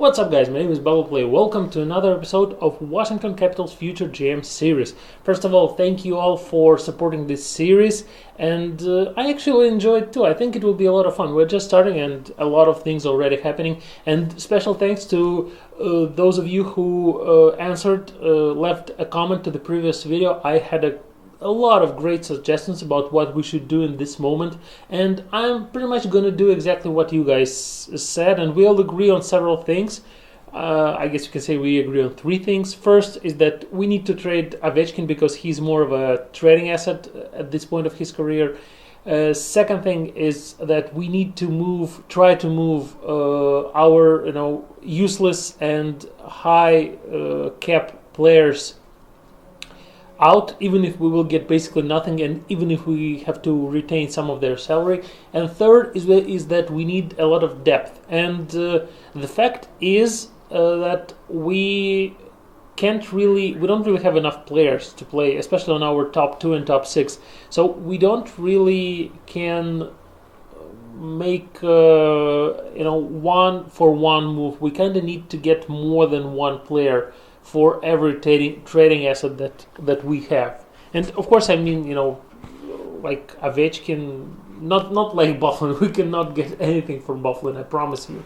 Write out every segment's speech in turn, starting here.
What's up, guys? My name is Bubble Play. Welcome to another episode of Washington Capitals Future GM series. First of all, thank you all for supporting this series, and I actually enjoyed it too. I think it will be a lot of fun. We're just starting and a lot of things already happening, and special thanks to those of you who left a comment to the previous video. I had a lot of great suggestions about what we should do in this moment, and I'm pretty much going to do exactly what you guys said, and we all agree on several things. I guess you can say we agree on three things. First is that we need to trade Ovechkin because he's more of a trading asset at this point of his career. Second thing is that we need to try to move our useless and high cap players out, even if we will get basically nothing, and even if we have to retain some of their salary. And third is that we need a lot of depth, and the fact is that we don't really have enough players to play, especially on our top 2 and top 6. So we don't really can make one for one move. We kind of need to get more than one player for every trading asset that we have. And of course, I mean, like Ovechkin, not like Buffalo. We cannot get anything from Buffalo, I promise you.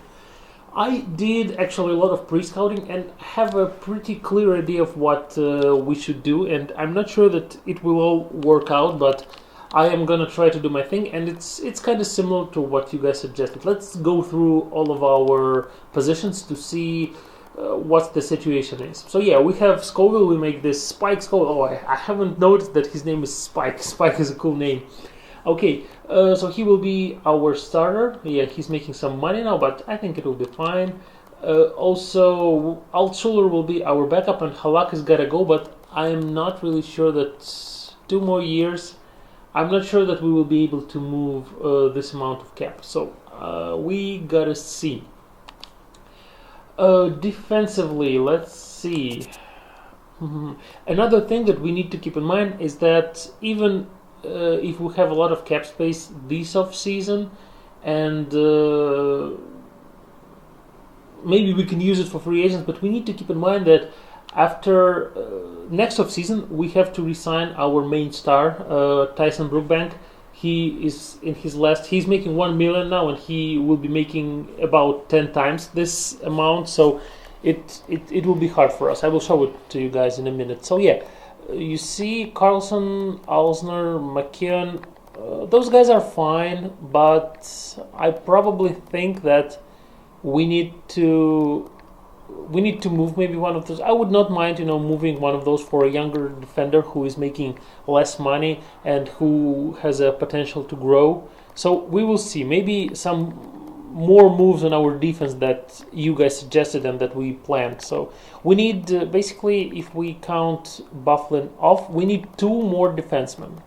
I did actually a lot of pre-scouting and have a pretty clear idea of what we should do, and I'm not sure that it will all work out, but I am gonna try to do my thing, and it's kind of similar to what you guys suggested. Let's go through all of our positions to see what the situation is. So yeah, we have Scoville. We make this Spike Scoville. Oh, I haven't noticed that his name is Spike. Spike is a cool name. Okay, so he will be our starter. Yeah, he's making some money now, but I think it will be fine. Also, Altschuler will be our backup, and Halak has got to go, but I'm not really sure that 2 more years, I'm not sure that we will be able to move this amount of cap. So we gotta see. Defensively, let's see. Another thing that we need to keep in mind is that even if we have a lot of cap space this off season, and maybe we can use it for free agents, but we need to keep in mind that after next off season we have to resign our main star, Tyson Brookbank. He is in his last. He's making $1 million now, and he will be making about 10 times this amount. So it will be hard for us. I will show it to you guys in a minute. So yeah, you see Carlson, Alsner, McKeon. Those guys are fine, but I probably think that we need to move maybe one of those. I would not mind, moving one of those for a younger defender who is making less money and who has a potential to grow. So we will see. Maybe some more moves on our defense that you guys suggested and that we planned. So we need, basically, if we count Bufflin off, we need 2 more defensemen.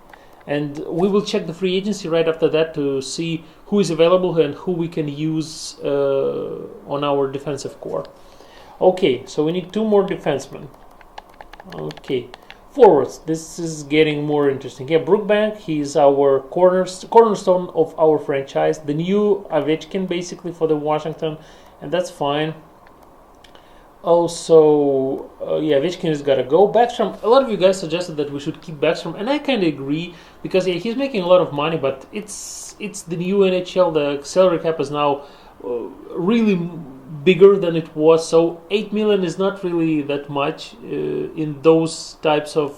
And we will check the free agency right after that to see who is available and who we can use on our defensive core. Okay, so we need 2 more defensemen. Okay, forwards. This is getting more interesting. Yeah, Brookbank, he's our cornerstone of our franchise. The new Ovechkin, basically, for the Washington, and that's fine. Also, Ovechkin has got to go. Backstrom, a lot of you guys suggested that we should keep Backstrom, and I kind of agree, because he's making a lot of money, but it's the new NHL. The salary cap is now really bigger than it was, so $8 million is not really that much in those types of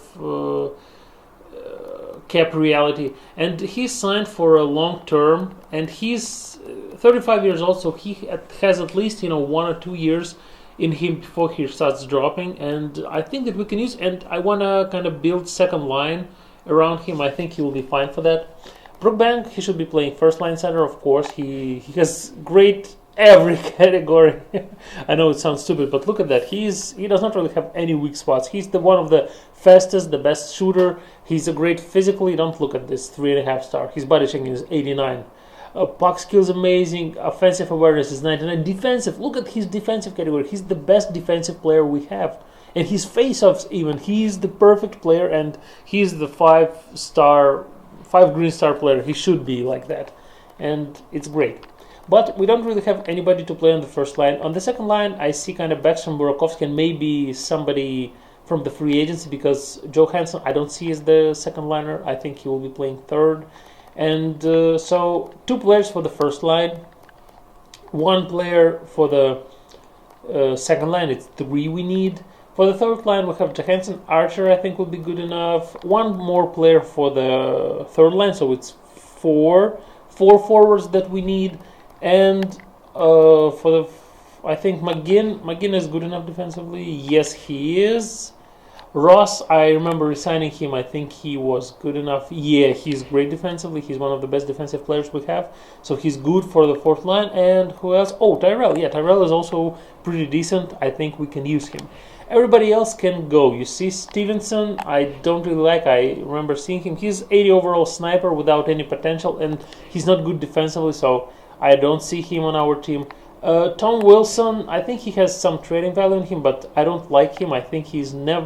cap reality. And he's signed for a long term, and he's 35 years old, so he has at least 1 or 2 years in him before he starts dropping. And I think that we can use, and I want to kind of build second line around him. I think he will be fine for that. Brookbank, he should be playing first line center, of course. He has great every category. I know it sounds stupid, but look at that. He does not really have any weak spots. He's one of the fastest, the best shooter. He's a great physically. Don't look at this 3.5 star. His body checking is 89. Puck skills amazing. Offensive awareness is 99. Defensive. Look at his defensive category. He's the best defensive player we have. And his face-offs even. He's the perfect player, and he's the 5 green star player. He should be like that. And it's great. But we don't really have anybody to play on the first line. On the second line, I see kind of Backstrom, Burakovsky, and maybe somebody from the free agency, because Johansson I don't see as the second liner. I think he will be playing third. And so 2 players for the first line, 1 player for the second line. It's 3 we need. For the third line, we have Johansson, Archer I think will be good enough. 1 more player for the third line, so it's 4 forwards that we need. And for the, I think McGinn is good enough defensively. Yes, he is. Ross, I remember resigning him. I think he was good enough. Yeah, he's great defensively. He's one of the best defensive players we have. So he's good for the fourth line. And who else? Oh, Tyrell. Yeah, Tyrell is also pretty decent. I think we can use him. Everybody else can go. You see Stevenson, I don't really like. I remember seeing him. He's 80 overall sniper without any potential. And he's not good defensively, so I don't see him on our team. Tom Wilson, I think he has some trading value in him, but I don't like him. I think he's no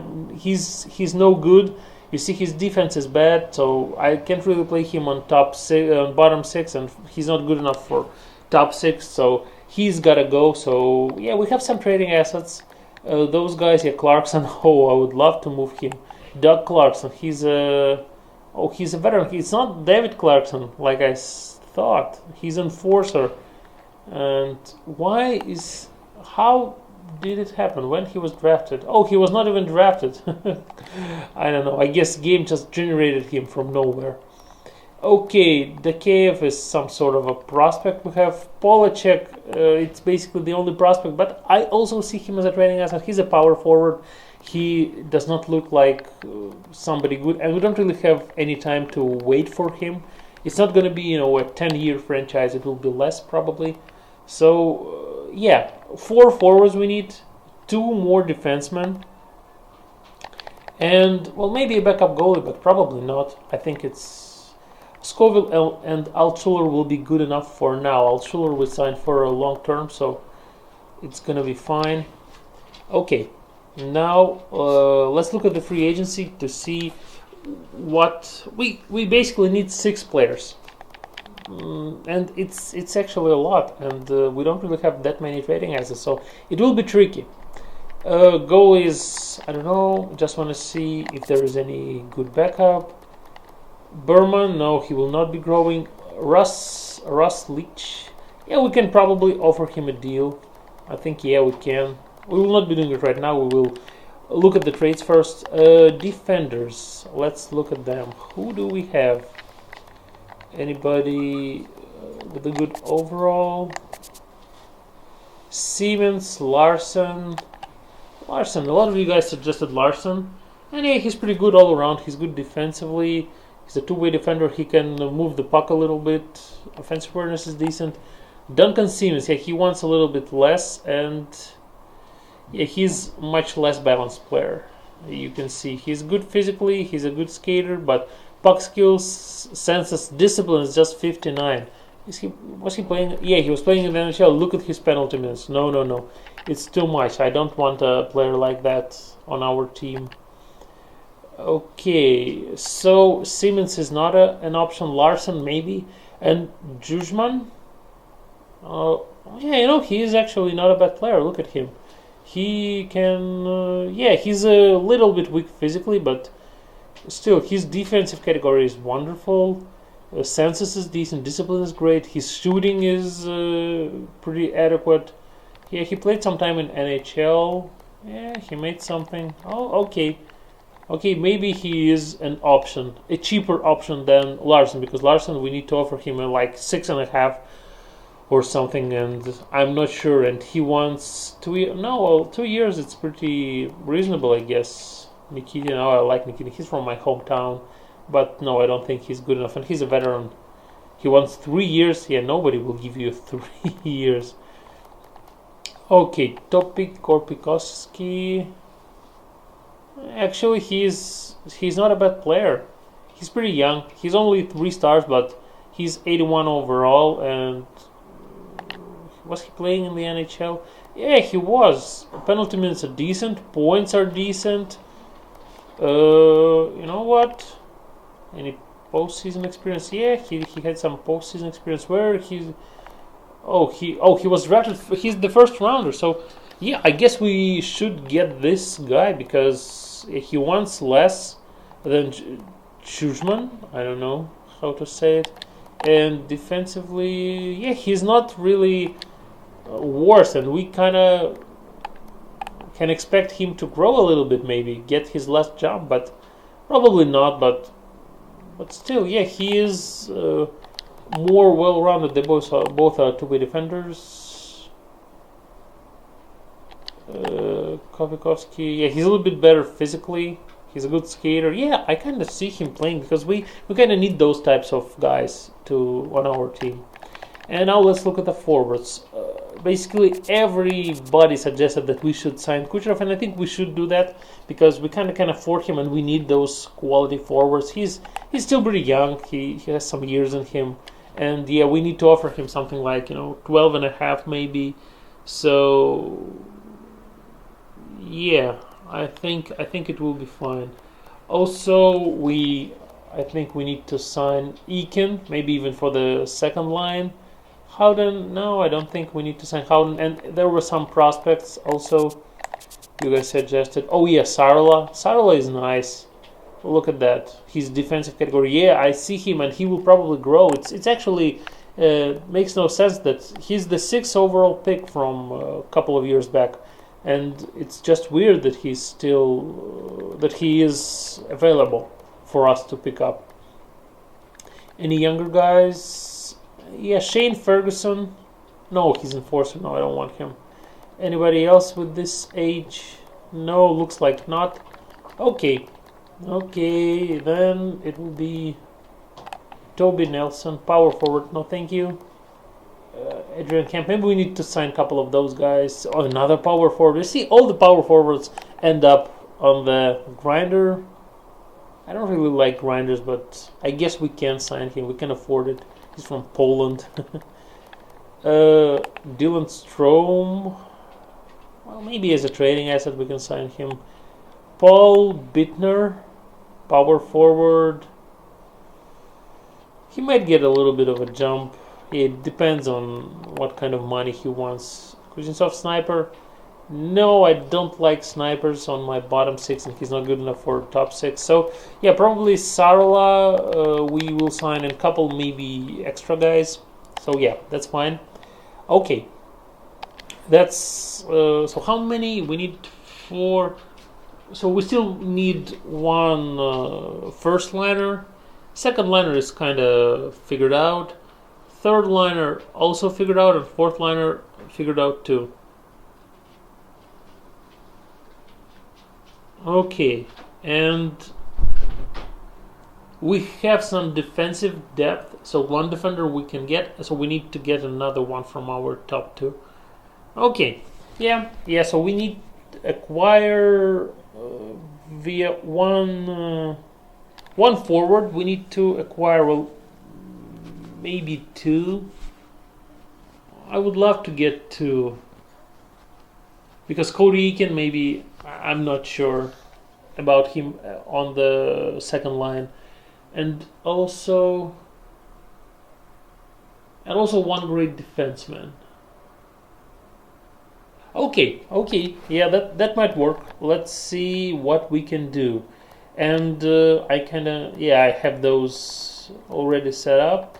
good. You see, his defense is bad, so I can't really play him on bottom 6, and he's not good enough for top 6. So he's gotta go. So yeah, we have some trading assets. Those guys, yeah, Clarkson. Oh, I would love to move him. Doug Clarkson. He's a veteran. It's not David Clarkson like I thought. He's enforcer. And how did it happen when he was drafted? Oh, he was not even drafted. I don't know. I guess game just generated him from nowhere. Okay, the KF is some sort of a prospect. We have Polacek. It's basically the only prospect, but I also see him as a trading asset. He's a power forward. He does not look like somebody good, and we don't really have any time to wait for him. It's not going to be, a 10-year franchise. It will be less probably. So, yeah, 4 forwards we need, 2 more defensemen, and, well, maybe a backup goalie, but probably not. I think it's Scoville and Altschuler will be good enough for now. Altschuler was signed for a long term, so it's going to be fine. Okay, now let's look at the free agency to see what we basically need 6 players. And it's actually a lot, and we don't really have that many trading assets, so it will be tricky. Goalies, I don't know, just want to see if there is any good backup. Berman, no, he will not be growing. Russ Leach, yeah, we can probably offer him a deal. I think, yeah, we can. We will not be doing it right now. We will look at the trades first. Defenders, let's look at them. Who do we have? Anybody with a good overall? Siemens, Larson. A lot of you guys suggested Larson. And yeah, he's pretty good all around. He's good defensively. He's a 2-way defender. He can move the puck a little bit. Offensive awareness is decent. Duncan Siemens, yeah, he wants a little bit less. And yeah, he's much less balanced player. You can see he's good physically. He's a good skater, but puck skills, senses, discipline is just 59. Was he playing? Yeah, he was playing in the NHL. Look at his penalty minutes. No. It's too much. I don't want a player like that on our team. Okay, so Siemens is not an option. Larson maybe. And Jujman? Yeah, he is actually not a bad player. Look at him. He can... he's a little bit weak physically, but still, his defensive category is wonderful. Census is decent. Discipline is great. His shooting is pretty adequate. Yeah, he played some time in NHL. Yeah, he made something. Oh, okay. Okay, maybe he is an option. A cheaper option than Larson. Because Larson, we need to offer him like 6.5 or something. And I'm not sure. And he wants 2 years. No, well, 2 years, it's pretty reasonable, I guess. Nikitin, I like Nikitin. He's from my hometown, but no, I don't think he's good enough. And he's a veteran. He wants 3 years. Yeah, nobody will give you 3 years. Okay, Topik Korpikoski. Actually, he's not a bad player. He's pretty young. He's only 3 stars, but he's 81 overall. And was he playing in the NHL? Yeah, he was. Penalty minutes are decent. Points are decent. You know what? Any postseason experience? Yeah, he had some postseason experience. Where he's... he was drafted. He's the first rounder. So yeah, I guess we should get this guy because he wants less than Schumann. I don't know how to say it. And defensively, yeah, he's not really worse, and we kind of can expect him to grow a little bit, maybe get his last jump, but probably not. But still, yeah, he is more well-rounded. They both are two-way defenders. Kovikovsky, yeah, he's a little bit better physically. He's a good skater. Yeah, I kind of see him playing because we kind of need those types of guys on our team. And now let's look at the forwards. Basically, everybody suggested that we should sign Kucherov, and I think we should do that because we kind of can afford him, and we need those quality forwards. He's still pretty young. He has some years in him, and yeah, we need to offer him something like 12 and a half maybe. So yeah, I think it will be fine. Also, I think we need to sign Eakin, maybe even for the second line. Howden, no, I don't think we need to sign Howden. And there were some prospects also you guys suggested. Oh yeah, Sarola. Sarola is nice. Look at that. His defensive category. Yeah, I see him, and he will probably grow. It's actually makes no sense that he's the 6th overall pick from a couple of years back. And it's just weird that he is available for us to pick up. Any younger guys? Yeah, Shane Ferguson. No, he's enforcer. No, I don't want him. Anybody else with this age? No, looks like not. Okay, then it will be Toby Nelson, power forward. No, thank you. Adrian Kemp. Maybe we need to sign a couple of those guys. Oh, another power forward. You see, all the power forwards end up on the grinder. I don't really like grinders, but I guess we can sign him. We can afford it. He's from Poland. Dylan Strome. Well, maybe as a trading asset we can sign him. Paul Bittner, power forward. He might get a little bit of a jump. It depends on what kind of money he wants. Kuznetsov sniper. No, I don't like snipers on my bottom 6, and he's not good enough for top 6. So, yeah, probably Sarola we will sign, and a couple maybe extra guys. So, yeah, that's fine. Okay. That's, so how many? We need 4. So we still need one first liner. Second liner is kind of figured out. Third liner also figured out, and fourth liner figured out too. Okay, and we have some defensive depth, so one defender we can get, so we need to get another one from our top 2. Okay, yeah, so we need to acquire via one forward. We need to acquire maybe 2. I would love to get 2 because Cody Eakin, maybe, I'm not sure about him on the second line, and also one great defenseman. Okay, yeah, that might work. Let's see what we can do, and I have those already set up.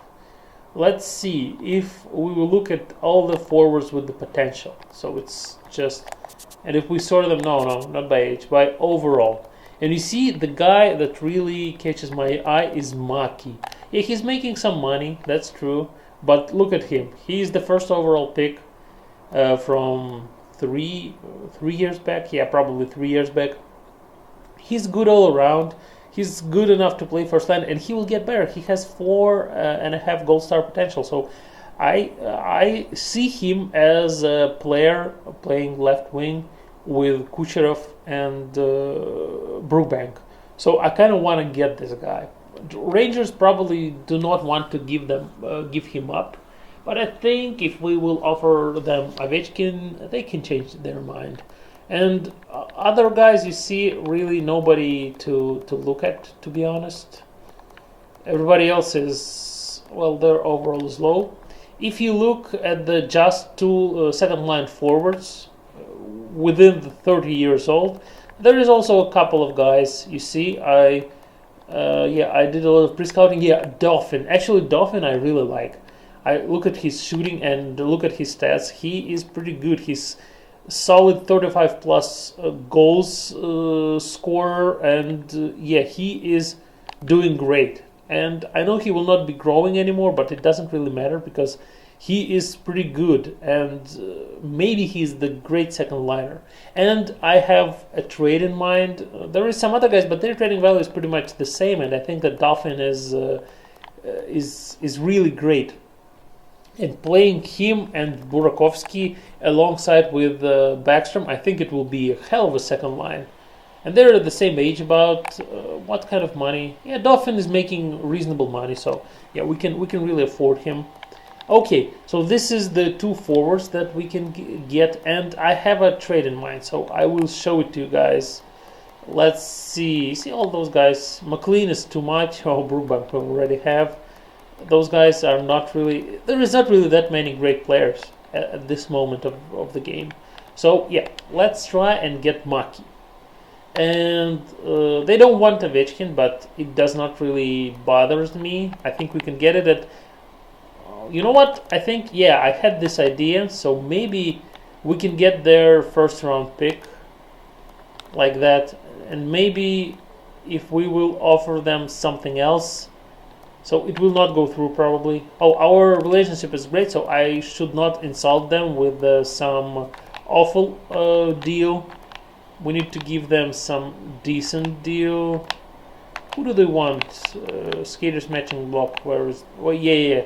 Let's see if we will look at all the forwards with the potential. So it's just, and if we sort them, no, not by age, by overall. And you see, the guy that really catches my eye is Maki. Yeah, he's making some money, that's true, but look at him. He's the first overall pick from 3 years back. Yeah, probably 3 years back. He's good all around. He's good enough to play first line, and he will get better. He has 4.5 gold star potential. So I see him as a player playing left wing with Kucherov and Brookbank. So I kind of want to get this guy. Rangers probably do not want to give him up, but I think if we will offer them Ovechkin, they can change their mind. And other guys, you see, really nobody to look at, to be honest. Everybody else is, well, their overall is low. if you look at the just two second line forwards within the 30 years old, there is also a couple of guys. You see, I did a lot of pre-scouting. Yeah, Dauphin. Actually, Dauphin I really like. I look at his shooting and look at his stats. He is pretty good. He's solid 35 plus goals scorer, and he is doing great. And I know he will not be growing anymore, but it doesn't really matter because he is pretty good, and maybe he's the great second liner. And I have a trade in mind. There is some other guys, but their trading value is pretty much the same, and I think that Dauphin is really great. And playing him and Burakovsky alongside with Backstrom, I think it will be a hell of a second line. And they're the same age about. What kind of money? Yeah, Dauphin is making reasonable money, so yeah, we can really afford him. Okay, so this is the two forwards that we can get, and I have a trade in mind, so I will show it to you guys. Let's see all those guys. McLean is too much. Oh, Brookbank we already have. Those guys are not really. There is not really that many great players at this moment of the game. So yeah, let's try and get Maki. And they don't want Ovechkin, but it does not really bothers me. I think we can get it at. You know what? I think I had this idea, so maybe we can get their first round pick like that, and maybe if we will offer them something else, so it will not go through probably. Oh, our relationship is great, so I should not insult them with some awful deal. We need to give them some decent deal. Who do they want? Skaters matching block. Where is? Well, yeah.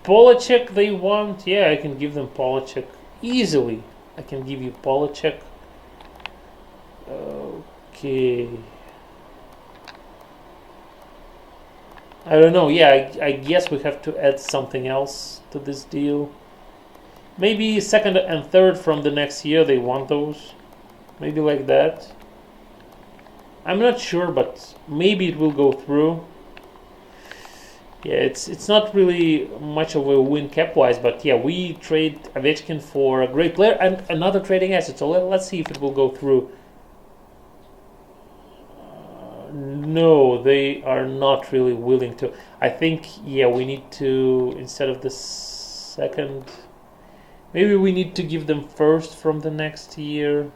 Polacek they want. Yeah, I can give them Polacek easily. I can give you Polacek. Okay. I don't know. Yeah, I guess we have to add something else to this deal. Maybe second and third from the next year they want those. Maybe like that. I'm not sure, but maybe it will go through. Yeah, it's not really much of a win cap-wise, but yeah, we trade Ovechkin for a great player and another trading asset. So let's see if it will go through. No, they are not really willing to. I think, we need to, instead of the second, maybe we need to give them first from the next year.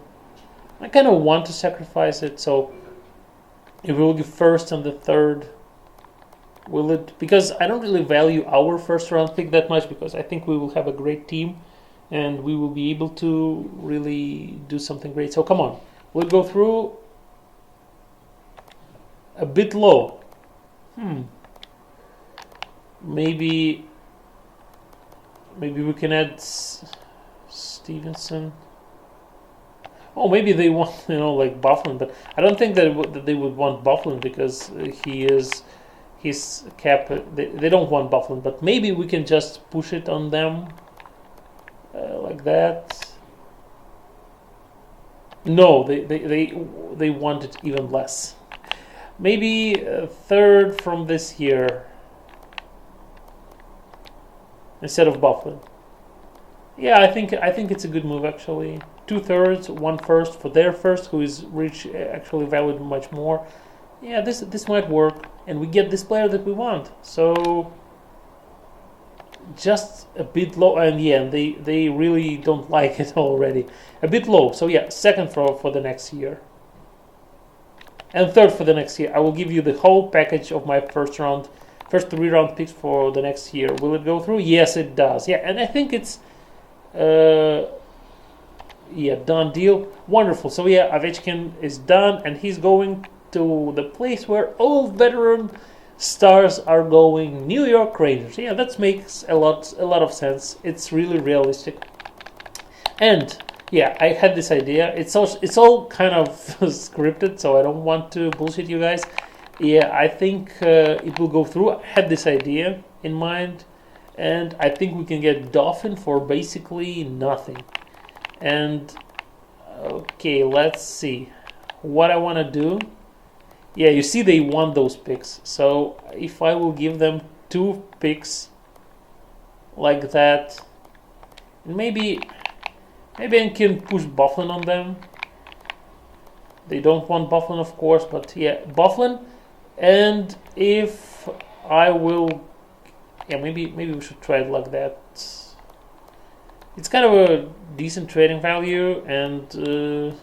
I kind of want to sacrifice it, so if we will give first and the third, will it? Because I don't really value our first round pick that much, because I think we will have a great team and we will be able to really do something great. So come on, we'll go through. A bit low. Maybe we can add Stevenson. Oh, maybe they want, like Bufflin, but I don't think that they would want Bufflin because his cap. They don't want Bufflin, but maybe we can just push it on them like that. No, they want it even less. Maybe a third from this year instead of Bufflin. Yeah, I think it's a good move actually. 2/3, 1/1 for their first, who is actually valued much more. Yeah, this might work, and we get this player that we want. So just a bit low, and they really don't like it already. A bit low. So yeah, second for the next year. And third for the next year. I will give you the whole package of my first 3 round picks for the next year. Will it go through? Yes, it does. Yeah, and I think it's done deal. Wonderful. So yeah, Ovechkin is done, and he's going to the place where all veteran stars are going, New York Rangers. Yeah, that makes a lot of sense. It's really realistic. And yeah, I had this idea. It's all kind of scripted, so I don't want to bullshit you guys. Yeah, I think it will go through. I had this idea in mind, and I think we can get Dauphin for basically nothing. And okay, let's see what I want to do. Yeah, you see they want those picks. So if I will give them 2 picks, like that. And maybe I can push Bufflin on them. They don't want Bufflin, of course, but yeah, Bufflin. And if I will, yeah, maybe we should try it like that. It's kind of a decent trading value, and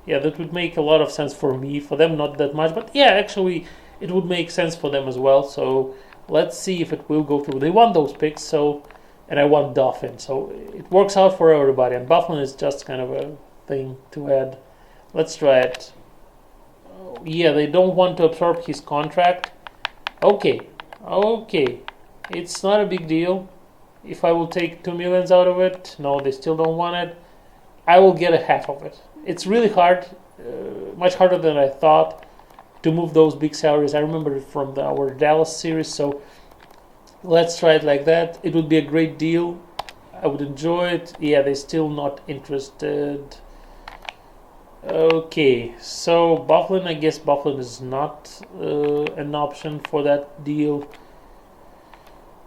yeah, that would make a lot of sense for me. For them, not that much, but yeah, actually, it would make sense for them as well. So let's see if it will go through. They want those picks, so, and I want Dauphin, so it works out for everybody. And Bufflin is just kind of a thing to add. Let's try it. Yeah, they don't want to absorb his contract. Okay, it's not a big deal. If I will take 2 million out of it, no, they still don't want it. I will get a half of it. It's really hard, much harder than I thought, to move those big salaries. I remember it from our Dallas series, so let's try it like that. It would be a great deal. I would enjoy it. Yeah, they're still not interested. Okay, so Bufflin, I guess Bufflin is not an option for that deal.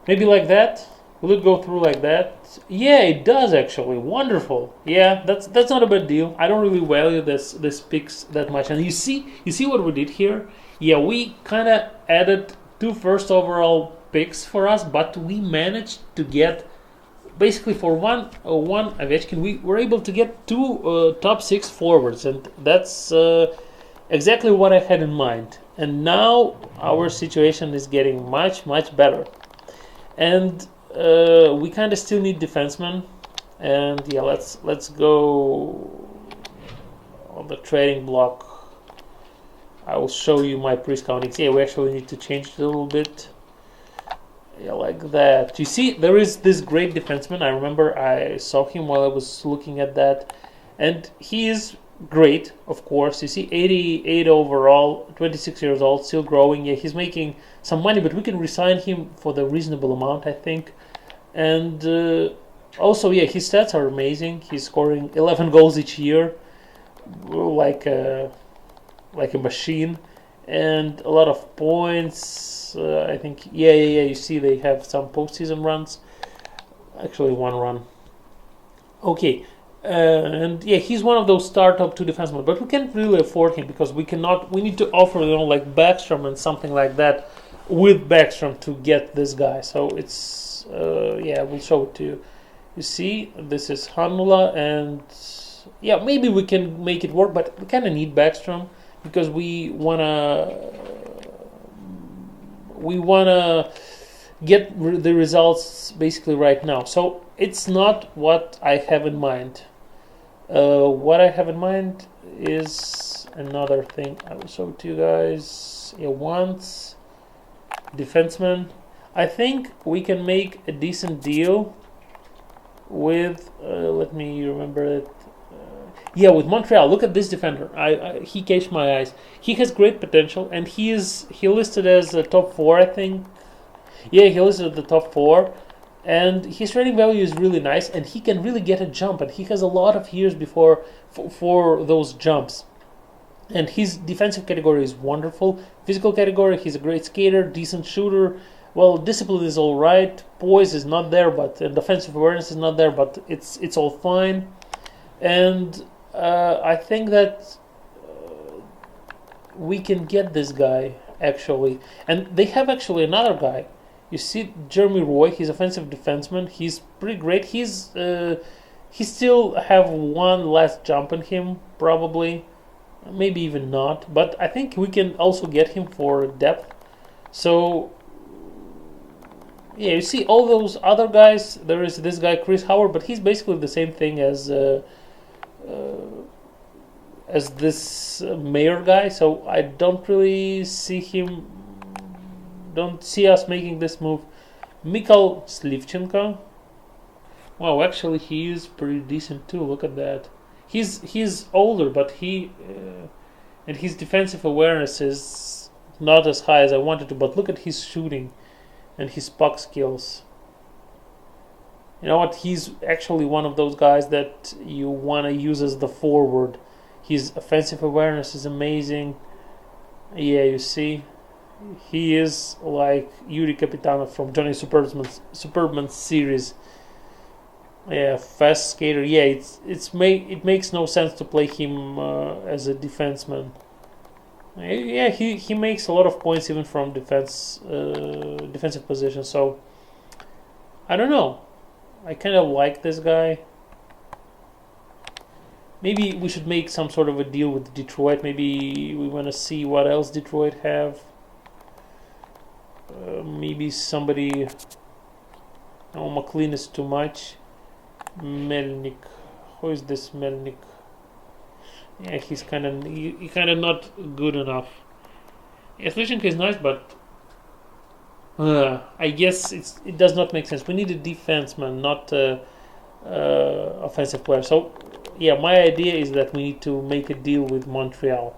Maybe like that. Will it go through like that? Yeah, it does actually. Wonderful. Yeah, that's not a bad deal. I don't really value this picks that much. And you see what we did here? Yeah, we kind of added 2 first overall picks for us, but we managed to get basically for one Ovechkin, we were able to get 2 top 6 forwards, and that's exactly what I had in mind. And now our situation is getting much better. And we kind of still need defensemen, and yeah, let's go on the trading block. I will show you my pre-scouting. Yeah, we actually need to change it a little bit. Yeah, like that. You see, there is this great defenseman. I remember I saw him while I was looking at that, and he is great, of course. You see, 88 overall, 26 years old, still growing. Yeah, he's making some money, but we can resign him for the reasonable amount, I think. And also, yeah, his stats are amazing. He's scoring 11 goals each year, like a machine, and a lot of points. I think, yeah. You see, they have some postseason runs. Actually, 1 run. Okay, and yeah, he's one of those top 2 defensemen, but we can't really afford him because we cannot. We need to offer, like Backstrom and something like that with Backstrom to get this guy. So it's yeah, we'll show it to you. You see, this is Hanula, and yeah, maybe we can make it work, but we kind of need Backstrom because we wanna get the results basically right now. So it's not what I have in mind. What I have in mind is another thing. I will show it to you guys. Yeah, once defenseman. I think we can make a decent deal with. Let me remember it. Yeah, with Montreal. Look at this defender. He catch my eyes. He has great potential, and he listed as a top 4, I think. Yeah, he listed at the top 4, and his trading value is really nice, and he can really get a jump, and he has a lot of years before for those jumps. And his defensive category is wonderful. Physical category, he's a great skater, decent shooter. Well, discipline is all right. Poise is not there, and defensive awareness is not there, but it's all fine. And I think that we can get this guy actually. And they have actually another guy. You see, Jeremy Roy. He's offensive defenseman. He's pretty great. He still have 1 last jump in him, probably, maybe even not. But I think we can also get him for depth. So yeah, you see all those other guys. There is this guy Chris Howard, but he's basically the same thing as this Mayer guy. So I don't really see him. Don't see us making this move. Mikhail Slivchenko. Wow, actually he is pretty decent too. Look at that. He's older, but and his defensive awareness is not as high as I wanted to. But look at his shooting and his puck skills. You know what? He's actually one of those guys that you want to use as the forward. His offensive awareness is amazing. Yeah, you see. He is like Yuri Kapitanov from Johnny Superman's series. Yeah, fast skater. Yeah, it makes no sense to play him as a defenseman. Yeah, he makes a lot of points even from defensive position. So I don't know. I kind of like this guy. Maybe we should make some sort of a deal with Detroit. Maybe we want to see what else Detroit have. Maybe somebody. Oh, McLean is too much. Melnik. Who is this Melnik? Yeah, he's kind of not good enough. Yeah, Slishenko is nice, but I guess it does not make sense. We need a defenseman, not offensive player. So yeah, my idea is that we need to make a deal with Montreal.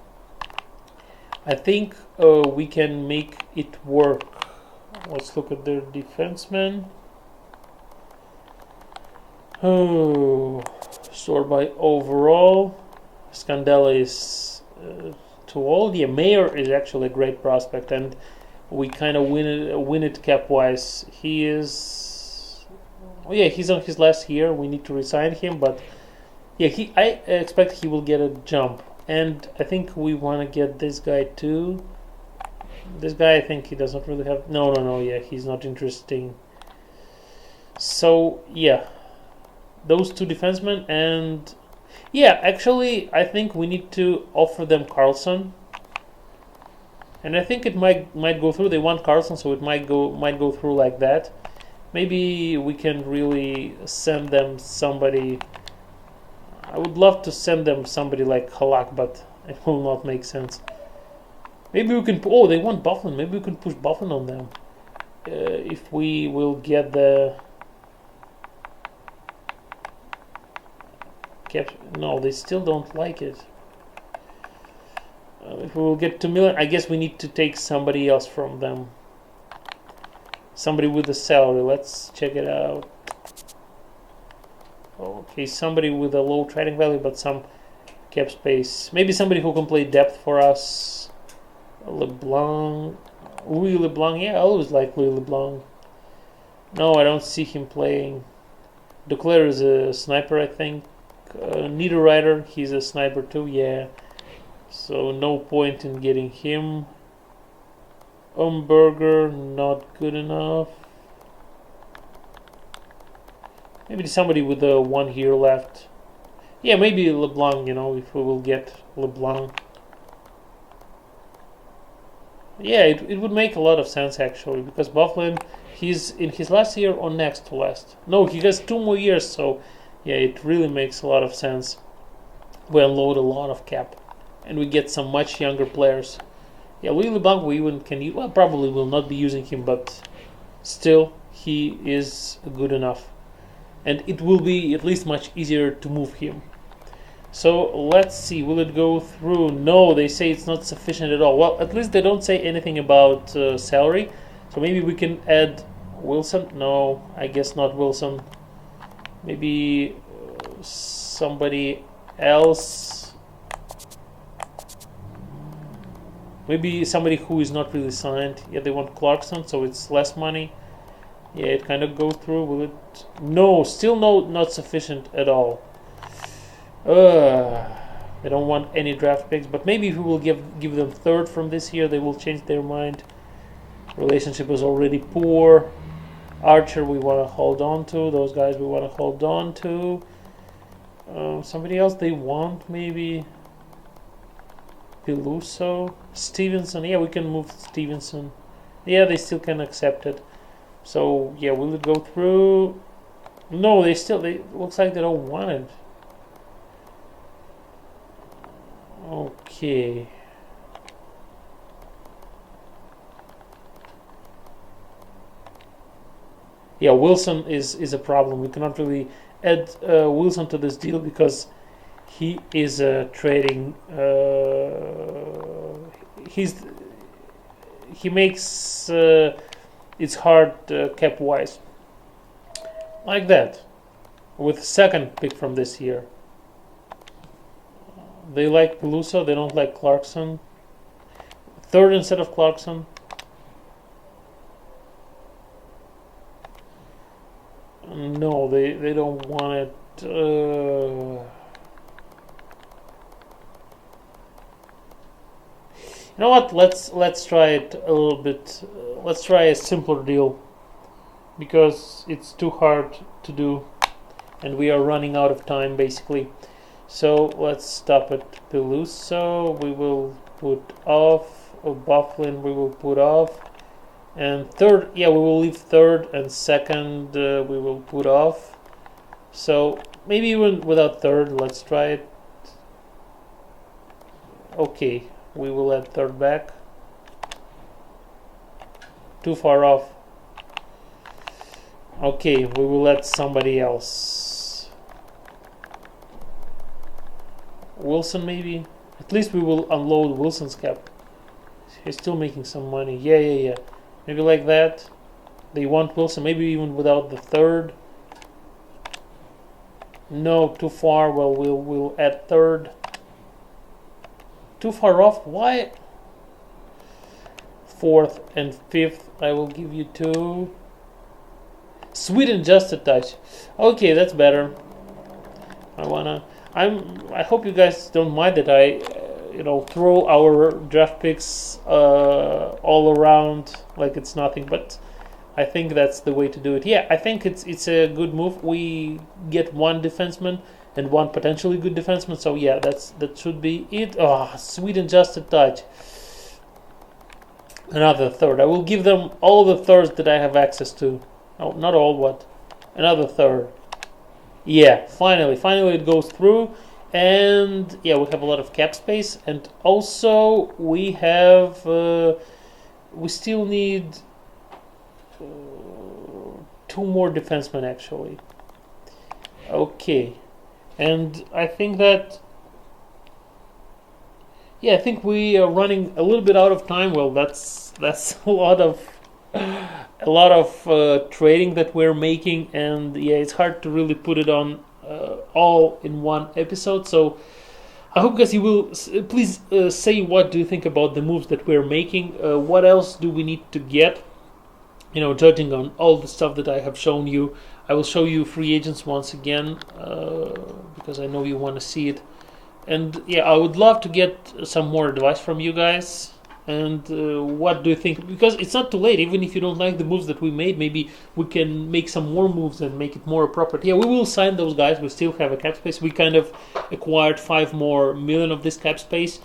I think we can make it work. Let's look at their defensemen. Oh, sort by overall. Scandella is too old. Yeah, Mayer is actually a great prospect, and we kind of win it cap wise. He is. Oh yeah, he's on his last year. We need to resign him, but yeah, I expect he will get a jump, and I think we want to get this guy too. This guy, I think he doesn't really have. No. Yeah, he's not interesting. So yeah, those two defensemen, and yeah, actually, I think we need to offer them Carlson, and I think it might go through. They want Carlson, so it might go through like that. Maybe we can really send them somebody. I would love to send them somebody like Halak, but it will not make sense. Maybe we can. Oh, they want Bufflin. Maybe we can push Bufflin on them if we will get the. No, they still don't like it. If we will get to million, I guess we need to take somebody else from them. Somebody with a salary. Let's check it out. Okay, somebody with a low trading value but some cap space. Maybe somebody who can play depth for us. LeBlanc. Louis LeBlanc. Yeah, I always like Louis LeBlanc. No, I don't see him playing. Duclair is a sniper, I think. Niederreiter, he's a sniper too, yeah. So no point in getting him. Umberger, not good enough. Maybe somebody with 1 year left. Yeah, maybe LeBlanc, if we will get LeBlanc. Yeah, it would make a lot of sense actually, because Bufflin, he's in his last year or next to last. No, he has 2 more years, so yeah, it really makes a lot of sense. We unload a lot of cap, and we get some much younger players. Yeah, Louis LeBlanc, we even can use, well, probably will not be using him, but still, he is good enough. And it will be at least much easier to move him. So let's see, will it go through? No, they say it's not sufficient at all. Well, at least they don't say anything about salary. So maybe we can add Wilson. No, I guess not Wilson. Maybe somebody else. Maybe somebody who is not really signed. Yeah, they want Clarkson, so it's less money. Yeah, it kind of goes through. Will it? No, still not sufficient at all. They don't want any draft picks, but maybe if we will give them third from this year, they will change their mind. Relationship is already poor. Archer we want to hold on to. Those guys we want to hold on to. Somebody else they want, maybe Peluso. Stevenson. Yeah, we can move Stevenson. Yeah, they still can accept it. So yeah, will it go through? No, they looks like they don't want it. Okay. Yeah, Wilson is a problem. We cannot really add Wilson to this deal because he is trading. He makes it's hard cap wise like that with second pick from this year. They like Peluso. They don't like Clarkson. Third instead of Clarkson. No, they don't want it. You know what? Let's try it a little bit. Let's try a simpler deal because it's too hard to do, and we are running out of time basically. So let's stop at Peluso. We will put off. Bufflin we will put off. And third, yeah, we will leave third, and second we will put off. So maybe even without third, let's try it. Okay, we will add third back. Too far off. Okay, we will add somebody else. Wilson maybe? At least we will unload Wilson's cap. He's still making some money. Yeah. Maybe like that. They want Wilson, maybe even without the third. No, too far. Well, we'll add third. Too far off. Why? Fourth and fifth. I will give you two. Sweden just a touch. Okay, that's better. I hope you guys don't mind that I throw our draft picks all around like it's nothing, but I think that's the way to do it. Yeah, I think it's a good move. We get one defenseman and one potentially good defenseman, so yeah, that should be it. Sweden just a touch. Another third. I will give them all the thirds that I have access to. Oh, not all, what? Another third. Yeah, finally it goes through. And yeah, we have a lot of cap space, and also we have we still need two more defensemen actually. Okay, and I think that I think we are running a little bit out of time. Well, that's a lot of trading that we're making, and yeah, it's hard to really put it on all in one episode. So I hope, guys, you will please say what do you think about the moves that we're making. What else do we need to get? Judging on all the stuff that I have shown you. I will show you free agents once again because I know you want to see it. And yeah, I would love to get some more advice from you guys. And what do you think? Because it's not too late. Even if you don't like the moves that we made, maybe we can make some more moves and make it more appropriate. Yeah, we will sign those guys. We still have a cap space. We kind of acquired 5 more million of this cap space.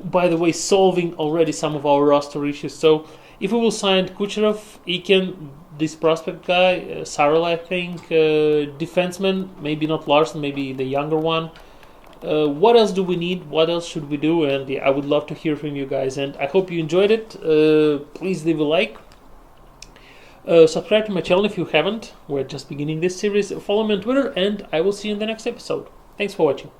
By the way, solving already some of our roster issues. So if we will sign Kucherov, Iken, this prospect guy, Sarel, I think, defenseman, maybe not Larson, maybe the younger one. What else do we need? What else should we do? And yeah, I would love to hear from you guys. And I hope you enjoyed it. Please leave a like. Subscribe to my channel if you haven't. We're just beginning this series. Follow me on Twitter, and I will see you in the next episode. Thanks for watching.